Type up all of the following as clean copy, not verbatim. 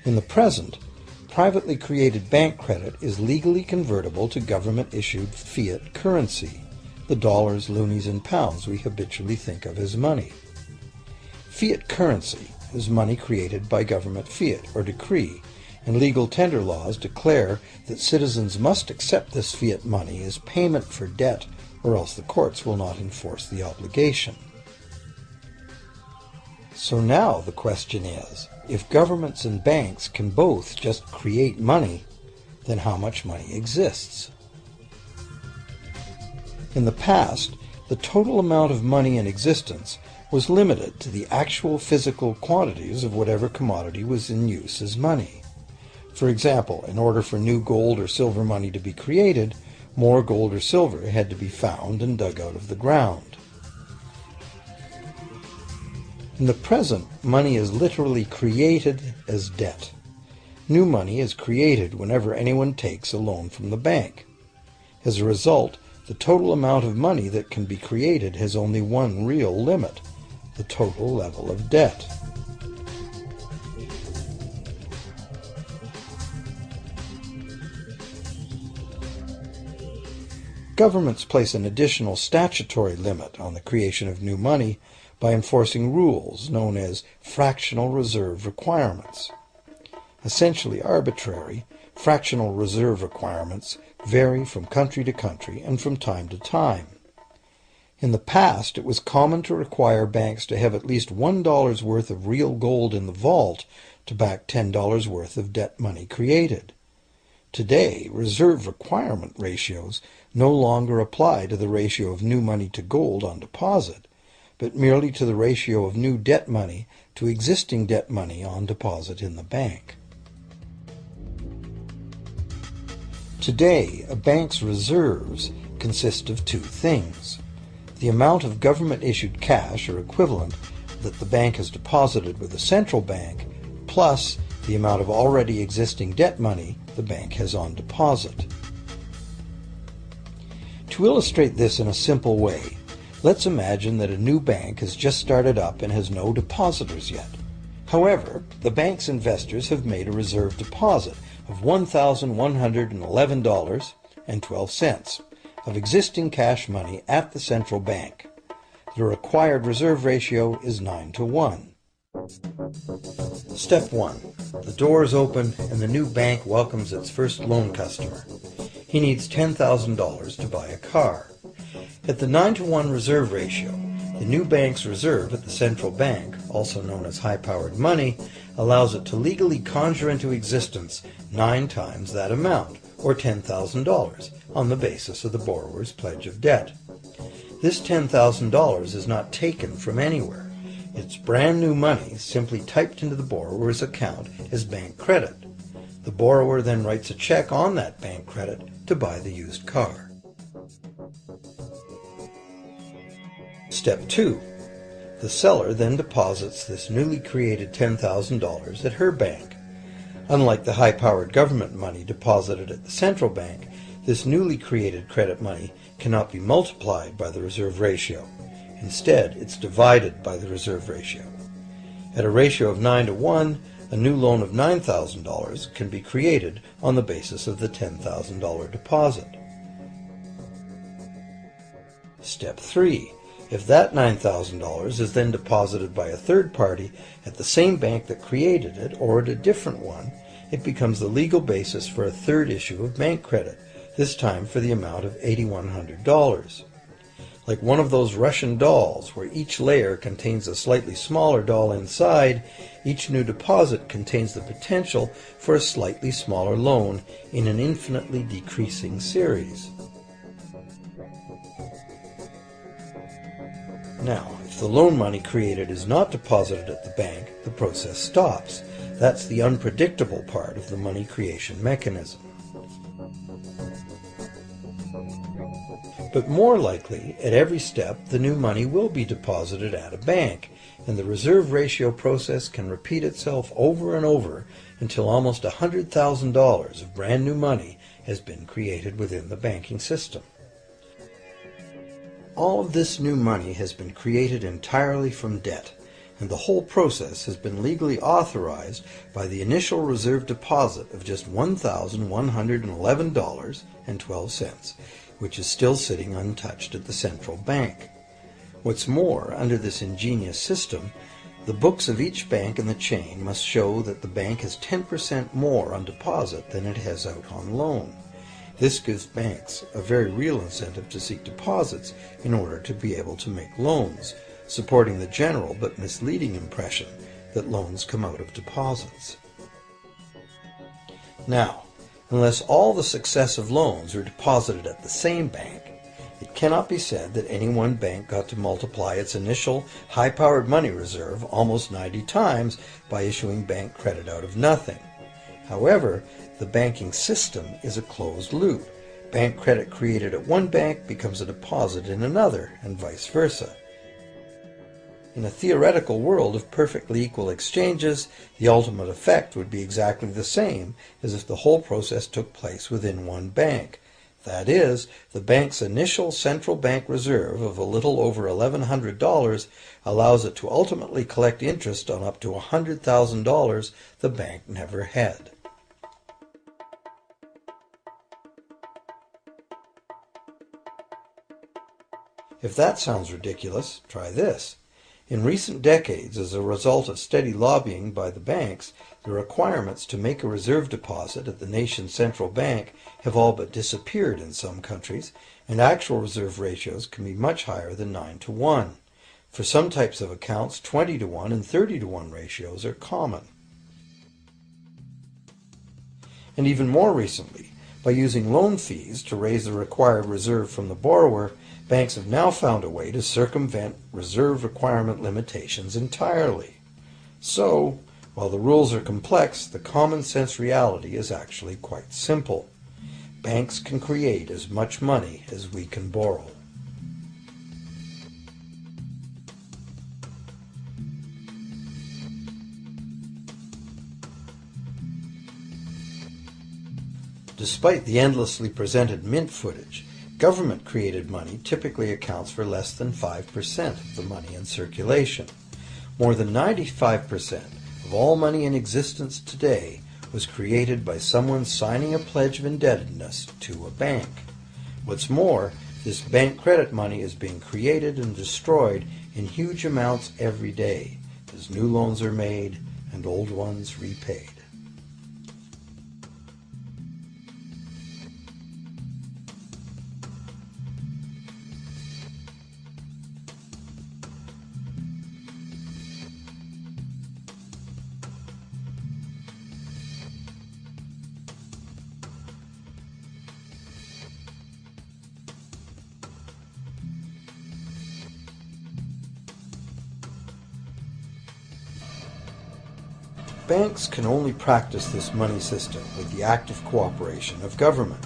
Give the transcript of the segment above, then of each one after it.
In the present, privately created bank credit is legally convertible to government-issued fiat currency, the dollars, loonies, and pounds we habitually think of as money. Fiat currency is money created by government fiat or decree, and legal tender laws declare that citizens must accept this fiat money as payment for debt, or else the courts will not enforce the obligation. So now the question is, if governments and banks can both just create money, then how much money exists? In the past, the total amount of money in existence was limited to the actual physical quantities of whatever commodity was in use as money. For example, in order for new gold or silver money to be created, more gold or silver had to be found and dug out of the ground. In the present, money is literally created as debt. New money is created whenever anyone takes a loan from the bank. As a result, the total amount of money that can be created has only one real limit: the total level of debt. Governments place an additional statutory limit on the creation of new money by enforcing rules known as fractional reserve requirements. Essentially arbitrary, fractional reserve requirements vary from country to country and from time to time. In the past, it was common to require banks to have at least $1 worth of real gold in the vault to back $10 worth of debt money created. Today, reserve requirement ratios no longer apply to the ratio of new money to gold on deposit, but merely to the ratio of new debt money to existing debt money on deposit in the bank. Today, a bank's reserves consist of two things: the amount of government-issued cash or equivalent that the bank has deposited with the central bank, plus the amount of already existing debt money the bank has on deposit. To illustrate this in a simple way, let's imagine that a new bank has just started up and has no depositors yet. However, the bank's investors have made a reserve deposit of $1,111.12 of existing cash money at the central bank. The required reserve ratio is 9-to-1. Step 1. The doors open and the new bank welcomes its first loan customer. He needs $10,000 to buy a car. At the 9-to-1 reserve ratio, the new bank's reserve at the central bank, also known as high-powered money, allows it to legally conjure into existence 9 times that amount, or $10,000, on the basis of the borrower's pledge of debt. This $10,000 is not taken from anywhere. It's brand new money simply typed into the borrower's account as bank credit. The borrower then writes a check on that bank credit to buy the used car. Step 2. The seller then deposits this newly created $10,000 at her bank. Unlike the high-powered government money deposited at the central bank, this newly created credit money cannot be multiplied by the reserve ratio. Instead, it's divided by the reserve ratio. At a ratio of 9-to-1, a new loan of $9,000 can be created on the basis of the $10,000 deposit. Step 3. If that $9,000 is then deposited by a third party at the same bank that created it or at a different one, it becomes the legal basis for a third issue of bank credit, this time for the amount of $8,100. Like one of those Russian dolls, where each layer contains a slightly smaller doll inside, each new deposit contains the potential for a slightly smaller loan in an infinitely decreasing series. Now, if the loan money created is not deposited at the bank, the process stops. That's the unpredictable part of the money creation mechanism. But more likely, at every step, the new money will be deposited at a bank, and the reserve ratio process can repeat itself over and over until almost $100,000 of brand new money has been created within the banking system. All of this new money has been created entirely from debt, and the whole process has been legally authorized by the initial reserve deposit of just $1,111.12, which is still sitting untouched at the central bank. What's more, under this ingenious system, the books of each bank in the chain must show that the bank has 10% more on deposit than it has out on loan. This gives banks a very real incentive to seek deposits in order to be able to make loans, supporting the general but misleading impression that loans come out of deposits. Now, unless all the successive loans are deposited at the same bank, it cannot be said that any one bank got to multiply its initial high-powered money reserve almost 90 times by issuing bank credit out of nothing. However, the banking system is a closed loop. Bank credit created at one bank becomes a deposit in another, and vice versa. In a theoretical world of perfectly equal exchanges, the ultimate effect would be exactly the same as if the whole process took place within one bank. That is, the bank's initial central bank reserve of a little over $1,100 allows it to ultimately collect interest on up to $100,000 the bank never had. If that sounds ridiculous, try this. In recent decades, as a result of steady lobbying by the banks, the requirements to make a reserve deposit at the nation's central bank have all but disappeared in some countries, and actual reserve ratios can be much higher than 9-to-1. For some types of accounts, 20-to-1 and 30-to-1 ratios are common. And even more recently, by using loan fees to raise the required reserve from the borrower, banks have now found a way to circumvent reserve requirement limitations entirely. So, while the rules are complex, the common sense reality is actually quite simple. Banks can create as much money as we can borrow. Despite the endlessly presented mint footage, government-created money typically accounts for less than 5% of the money in circulation. More than 95% of all money in existence today was created by someone signing a pledge of indebtedness to a bank. What's more, this bank credit money is being created and destroyed in huge amounts every day, as new loans are made and old ones repaid. Banks can only practice this money system with the active cooperation of government.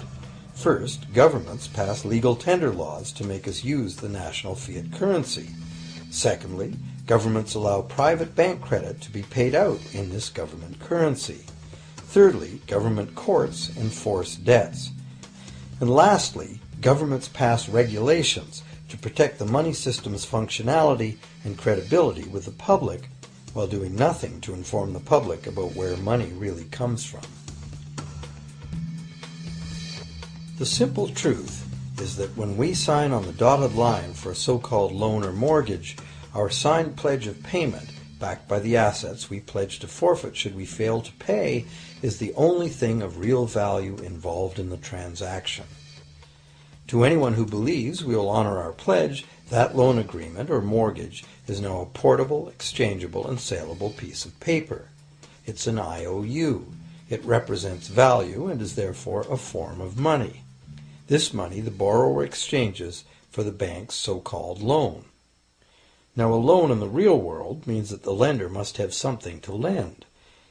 First, governments pass legal tender laws to make us use the national fiat currency. Secondly, governments allow private bank credit to be paid out in this government currency. Thirdly, government courts enforce debts. And lastly, governments pass regulations to protect the money system's functionality and credibility with the public, while doing nothing to inform the public about where money really comes from. The simple truth is that when we sign on the dotted line for a so-called loan or mortgage, our signed pledge of payment, backed by the assets we pledge to forfeit should we fail to pay, is the only thing of real value involved in the transaction. To anyone who believes we will honor our pledge, that loan agreement or mortgage is now a portable, exchangeable, and saleable piece of paper. It's an IOU. It represents value and is therefore a form of money. This money the borrower exchanges for the bank's so-called loan. Now, a loan in the real world means that the lender must have something to lend.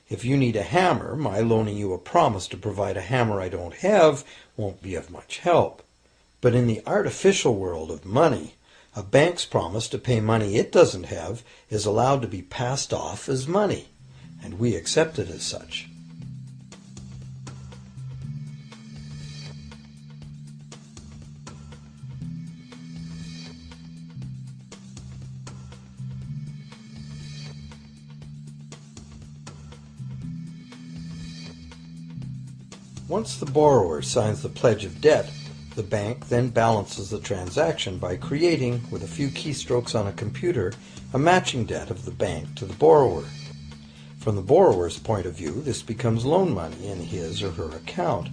If you need a hammer, my loaning you a promise to provide a hammer I don't have won't be of much help. But in the artificial world of money, a bank's promise to pay money it doesn't have is allowed to be passed off as money, and we accept it as such. Once the borrower signs the pledge of debt, the bank then balances the transaction by creating, with a few keystrokes on a computer, a matching debt of the bank to the borrower. From the borrower's point of view, this becomes loan money in his or her account,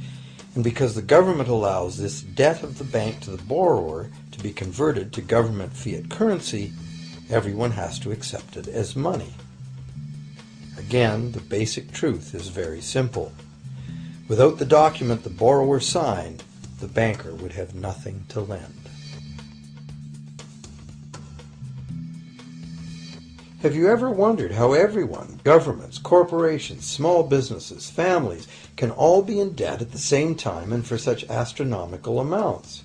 and because the government allows this debt of the bank to the borrower to be converted to government fiat currency, everyone has to accept it as money. Again, the basic truth is very simple. Without the document the borrower signed, the banker would have nothing to lend. Have you ever wondered how everyone, governments, corporations, small businesses, families, can all be in debt at the same time and for such astronomical amounts?